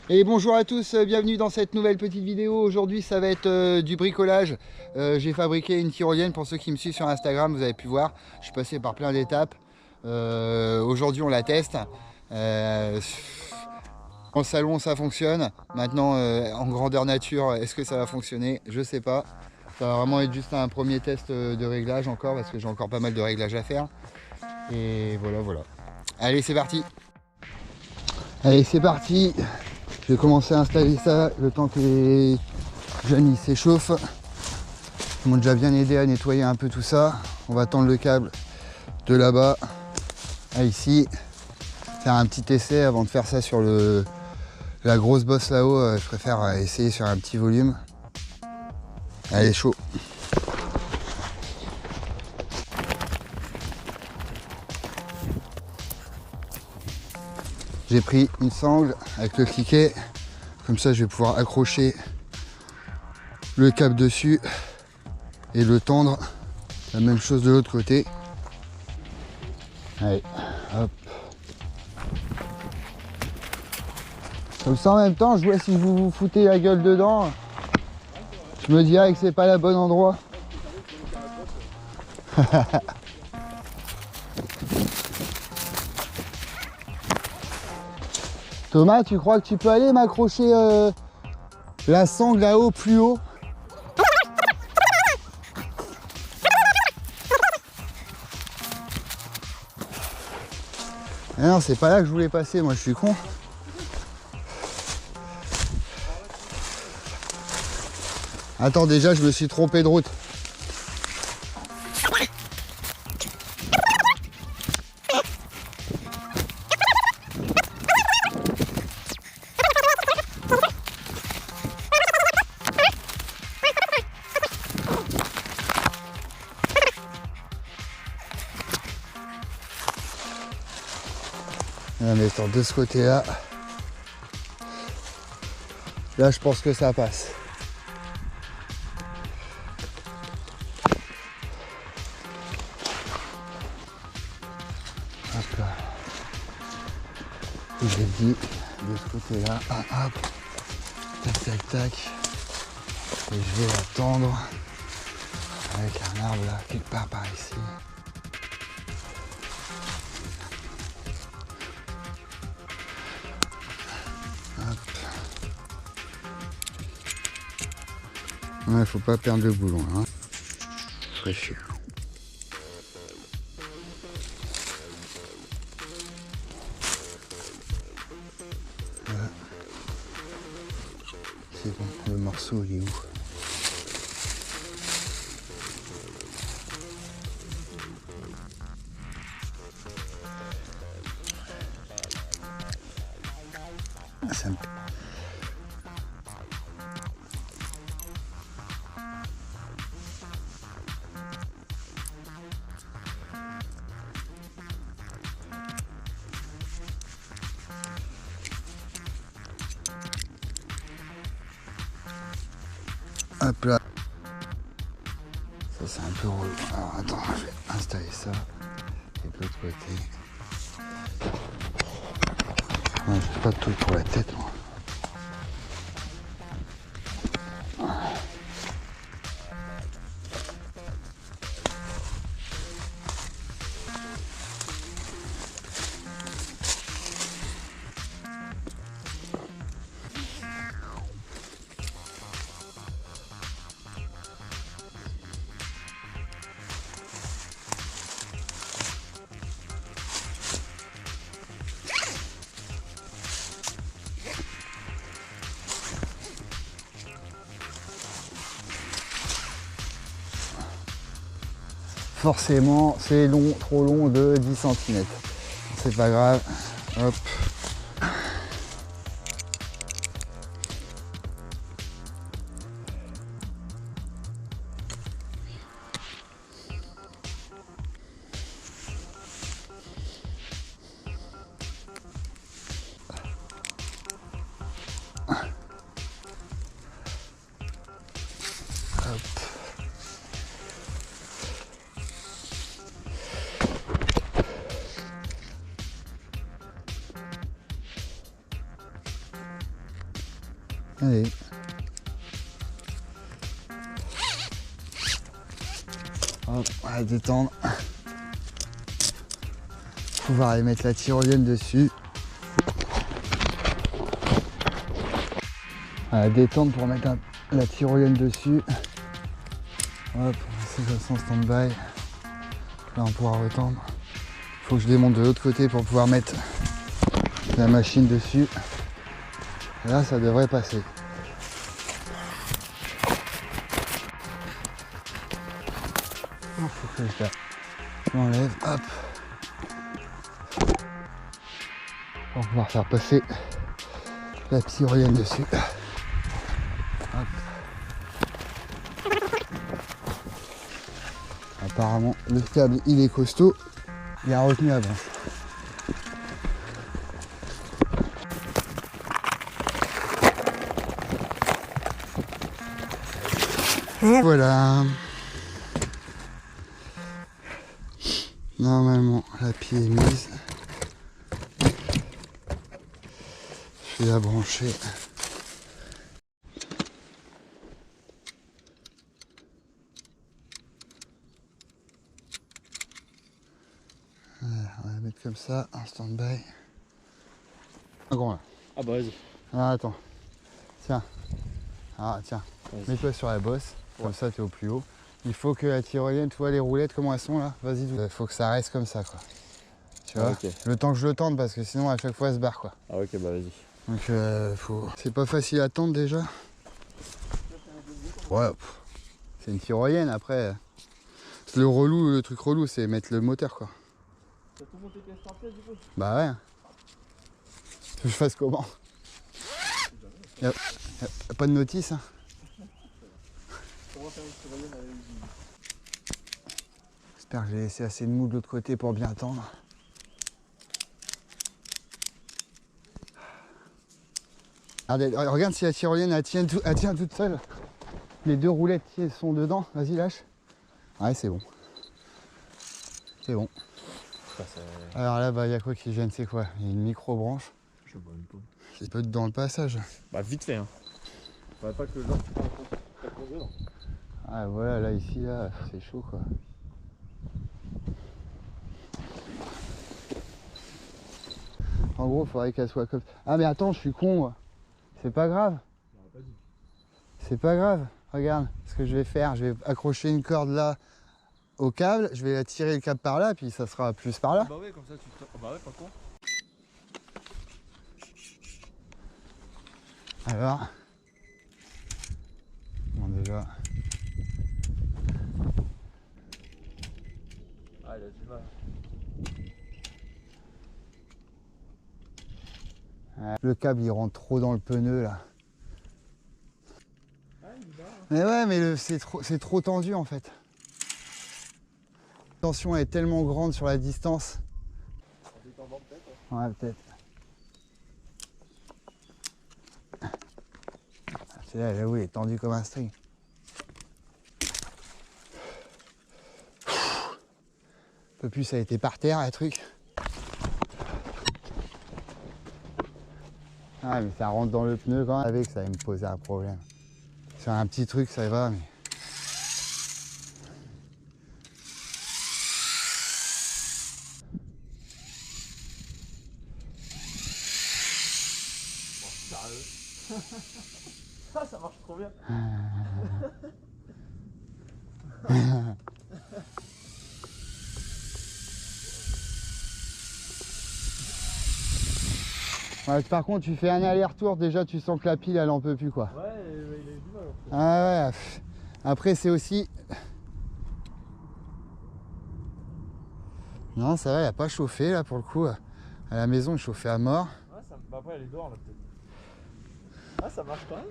Et bonjour à tous, bienvenue dans cette nouvelle petite vidéo. Aujourd'hui ça va être du bricolage. J'ai fabriqué une tyrolienne, pour ceux qui me suivent sur Instagram, vous avez pu voir. Je suis passé par plein d'étapes. Aujourd'hui on la teste. En salon ça fonctionne. Maintenant en grandeur nature, est-ce que ça va fonctionner? Je sais pas. Ça va vraiment être juste un premier test de réglage encore, parce que j'ai encore pas mal de réglages à faire. Et voilà. Allez, c'est parti. Allez, c'est parti. Je vais commencer à installer ça le temps que les jeunes s'échauffent. Ils m'ont déjà bien aidé à nettoyer un peu tout ça. On va tendre le câble de là-bas à ici. Faire un petit essai avant de faire ça sur la grosse bosse là-haut. Je préfère essayer sur un petit volume. Allez, chaud. J'ai pris une sangle avec le cliquet. Comme ça, je vais pouvoir accrocher le câble dessus et le tendre. La même chose de l'autre côté. Allez, hop. Comme ça, en même temps, je vois si vous vous foutez la gueule dedans. Je me dirais que c'est pas le bon endroit. Thomas, tu crois que tu peux aller m'accrocher la sangle là-haut, plus haut? Ah non, c'est pas là que je voulais passer, moi je suis con. Attends, déjà je me suis trompé de route. On va mettre de ce côté-là. Là, je pense que ça passe. Hop là. Et j'ai dit de ce côté-là. Hop. Tac. Et je vais attendre avec un arbre là, quelque part par ici. Ouais, faut pas perdre le boulon là. Ce serait chiant. Voilà. C'est bon, le morceau il est où? Ça me... Hop là. Ça c'est un peu relou. Alors attends, je vais installer ça. Et de l'autre côté. Ouais, j'ai pas de truc pour la tête moi. Forcément, c'est long, trop long de 10 cm. C'est pas grave. Hop. Allez. Hop, on va détendre. Pouvoir aller mettre la tyrolienne dessus. On va détendre pour mettre la tyrolienne dessus. Hop, c'est ça en stand-by. Là on pourra retendre. Il faut que je démonte de l'autre côté pour pouvoir mettre la machine dessus. Et là ça devrait passer. Il faut que je l'enlève, hop. Pour pouvoir faire passer la tyrolienne dessus. Hop. Apparemment le câble il est costaud, il a retenu la branche. Voilà. Normalement la pile est mise. Je vais la brancher. On va la mettre comme ça, en stand-by. Un grand là. Ah bah vas-y. Alors attends. Tiens. Ah tiens. Mets-toi sur la bosse. Comme ça tu es au plus haut. Il faut que la tyrolienne, tu vois les roulettes comment elles sont là. Vas-y. Il faut que ça reste comme ça quoi. Tu vois, okay. Le temps que je le tende parce que sinon à chaque fois elle se barre quoi. Ah ok bah vas-y. Donc faut. C'est pas facile à tendre déjà. Ouais. C'est une tyrolienne après. Le truc relou c'est mettre le moteur quoi. T'as tout monté pièce par pièce du coup? Bah ouais. Faut que je fasse comment? Y'a pas de notice hein. J'espère que j'ai laissé assez de mou de l'autre côté pour bien attendre. Regarde si la tyrolienne elle tient toute seule. Les deux roulettes qui sont dedans. Vas-y lâche. Ouais c'est bon. C'est bon. Alors là bah il y a quoi qui gêne, c'est quoi? Il y a une micro branche. Je vois même pas. Qui peut être dans le passage. Bah vite fait hein. Faudrait pas que le genre tu dedans. Ah voilà là ici là c'est chaud quoi. En gros, il faudrait qu'elle soit comme... Ah mais attends, je suis con moi. C'est pas grave. C'est pas grave. Regarde ce que je vais faire. Je vais accrocher une corde là au câble. Je vais la tirer le câble par là, puis ça sera plus par là. Bah ouais, comme ça tu... Bah ouais, pas con. Alors... Bon déjà... Ah, il a du mal. Le câble il rentre trop dans le pneu là. Mais ouais mais c'est trop tendu en fait. La tension est tellement grande sur la distance. Ouais peut-être. C'est là j'avoue il est tendu comme un string. Un peu plus ça a été par terre le truc. Ah mais ça rentre dans le pneu quand même. Je savais que ça allait me poser un problème. Sur un petit truc ça va mais... Ça marche trop bien. Ouais, par contre tu fais un aller-retour déjà tu sens que la pile elle en peut plus quoi. Ouais il a eu du mal en fait. Ah ouais. Après c'est aussi... Non ça va, il a pas chauffé là pour le coup. À la maison il chauffait à mort. Ouais, ça... bah après elle est dehors là peut-être. Ah ça marche quand même.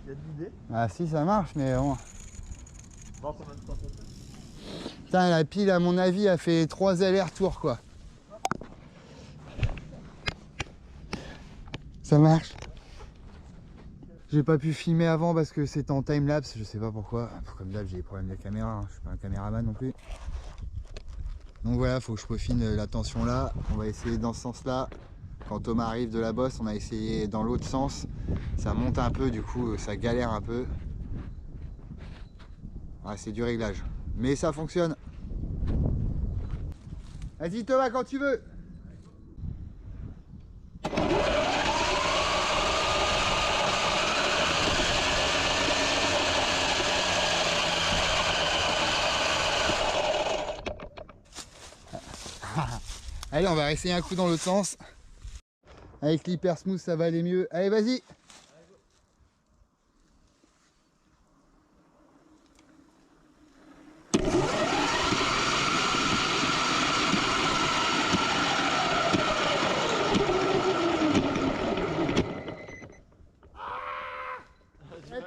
Il y a de l'idée. Ah si ça marche mais bon. Bon combien de temps ça fait? Putain la pile à mon avis a fait 3 allers-retours quoi. Ça marche. J'ai pas pu filmer avant parce que c'était en time-lapse, je sais pas pourquoi. Comme d'hab j'ai des problèmes de caméra, hein. Je suis pas un caméraman non plus. Donc voilà, faut que je peaufine la tension là. On va essayer dans ce sens là. Quand Thomas arrive de la bosse, on a essayé dans l'autre sens. Ça monte un peu, du coup ça galère un peu. Ouais, c'est du réglage. Mais ça fonctionne. Vas-y Thomas, quand tu veux. Allez, on va essayer un coup dans l'autre sens. Avec l'hyper smooth, ça va aller mieux. Allez, vas-y.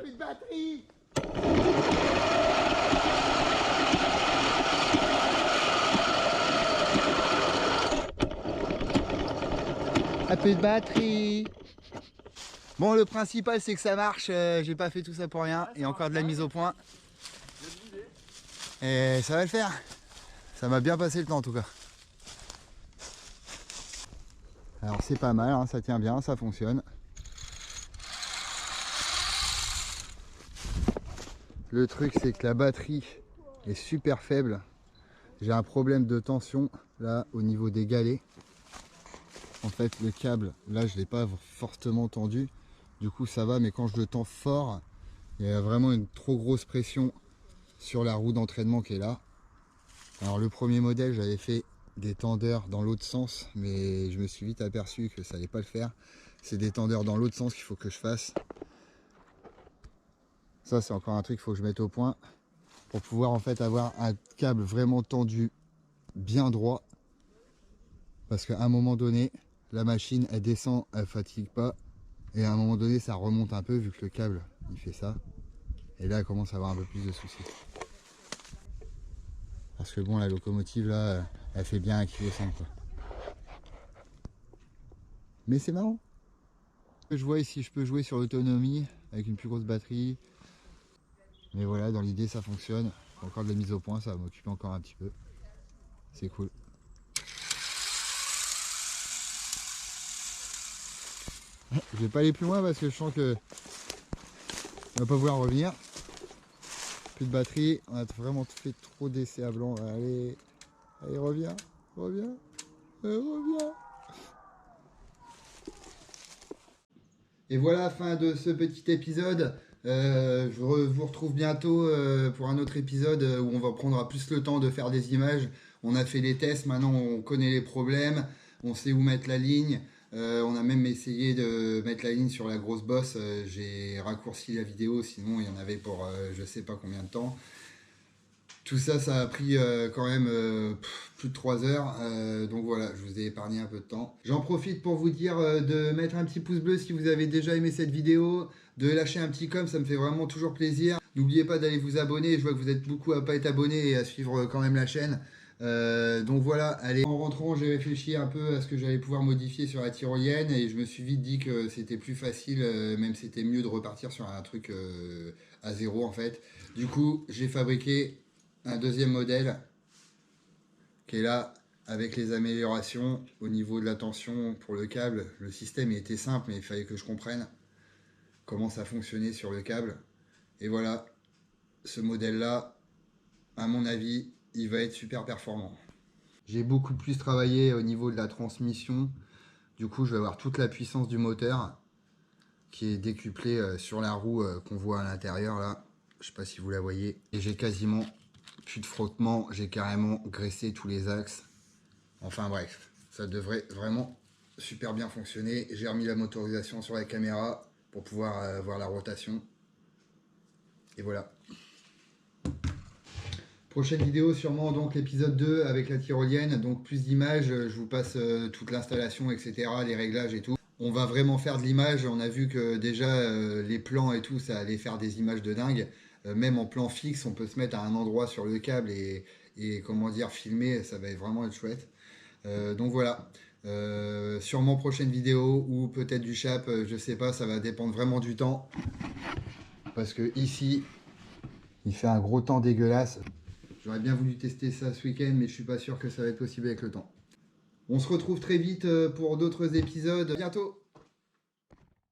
Plus de batterie. Plus de batterie. Bon, le principal c'est que ça marche. J'ai pas fait tout ça pour rien. Il y a encore de la mise au point. Et ça va le faire. Ça m'a bien passé le temps en tout cas. Alors c'est pas mal, hein, ça tient bien, ça fonctionne. Le truc c'est que la batterie est super faible. J'ai un problème de tension là au niveau des galets. En fait le câble là je l'ai pas fortement tendu. Du coup ça va, mais quand je le tends fort, il y a vraiment une trop grosse pression sur la roue d'entraînement qui est là. Alors le premier modèle j'avais fait des tendeurs dans l'autre sens, mais je me suis vite aperçu que ça allait pas le faire. C'est des tendeurs dans l'autre sens qu'il faut que je fasse. Ça c'est encore un truc qu'il faut que je mette au point pour pouvoir en fait avoir un câble vraiment tendu, bien droit, parce qu'à un moment donné la machine elle descend, elle fatigue pas, et à un moment donné ça remonte un peu vu que le câble il fait ça, et là elle commence à avoir un peu plus de soucis. Parce que bon, la locomotive là elle fait bien 1,5 kg quoi. Mais c'est marrant. Je vois ici je peux jouer sur l'autonomie avec une plus grosse batterie. Mais voilà, dans l'idée ça fonctionne. Encore de la mise au point, ça va m'occuper encore un petit peu. C'est cool. Je vais pas aller plus loin parce que je sens que on va pas vouloir revenir. Plus de batterie, on a vraiment fait trop d'essais à blanc. Allez, allez, reviens, reviens, reviens. Et voilà, fin de ce petit épisode. Je vous retrouve bientôt pour un autre épisode où on va prendre plus le temps de faire des images. On a fait les tests, maintenant on connaît les problèmes, on sait où mettre la ligne. On a même essayé de mettre la ligne sur la grosse bosse. J'ai raccourci la vidéo, sinon il y en avait pour je sais pas combien de temps. Tout ça, ça a pris quand même plus de 3 heures. Donc voilà, je vous ai épargné un peu de temps. J'en profite pour vous dire de mettre un petit pouce bleu si vous avez déjà aimé cette vidéo. De lâcher un petit com, ça me fait vraiment toujours plaisir. N'oubliez pas d'aller vous abonner. Je vois que vous êtes beaucoup à pas être abonnés et à suivre quand même la chaîne. Donc voilà, allez. En rentrant, j'ai réfléchi un peu à ce que j'allais pouvoir modifier sur la tyrolienne. Et je me suis vite dit que c'était plus facile, même c'était mieux de repartir sur un truc à zéro en fait. Du coup, j'ai fabriqué un deuxième modèle qui est là avec les améliorations au niveau de la tension pour le câble. Le système était simple, mais il fallait que je comprenne comment ça fonctionnait sur le câble. Et voilà, ce modèle là, à mon avis, il va être super performant. J'ai beaucoup plus travaillé au niveau de la transmission. Du coup, je vais avoir toute la puissance du moteur qui est décuplée sur la roue qu'on voit à l'intérieur là. Je sais pas si vous la voyez. Et j'ai quasiment plus de frottement, j'ai carrément graissé tous les axes. Enfin bref, ça devrait vraiment super bien fonctionner. J'ai remis la motorisation sur la caméra pour pouvoir voir la rotation. Et voilà. Prochaine vidéo sûrement donc l'épisode 2 avec la tyrolienne, donc plus d'images, je vous passe toute l'installation etc, les réglages et tout. On va vraiment faire de l'image, on a vu que déjà les plans et tout ça allait faire des images de dingue. Même en plan fixe, on peut se mettre à un endroit sur le câble et comment dire, filmer, ça va vraiment être chouette. Donc voilà, sûrement prochaine vidéo ou peut-être du chap, je sais pas, ça va dépendre vraiment du temps. Parce que ici, il fait un gros temps dégueulasse. J'aurais bien voulu tester ça ce week-end, mais je suis pas sûr que ça va être possible avec le temps. On se retrouve très vite pour d'autres épisodes. À bientôt.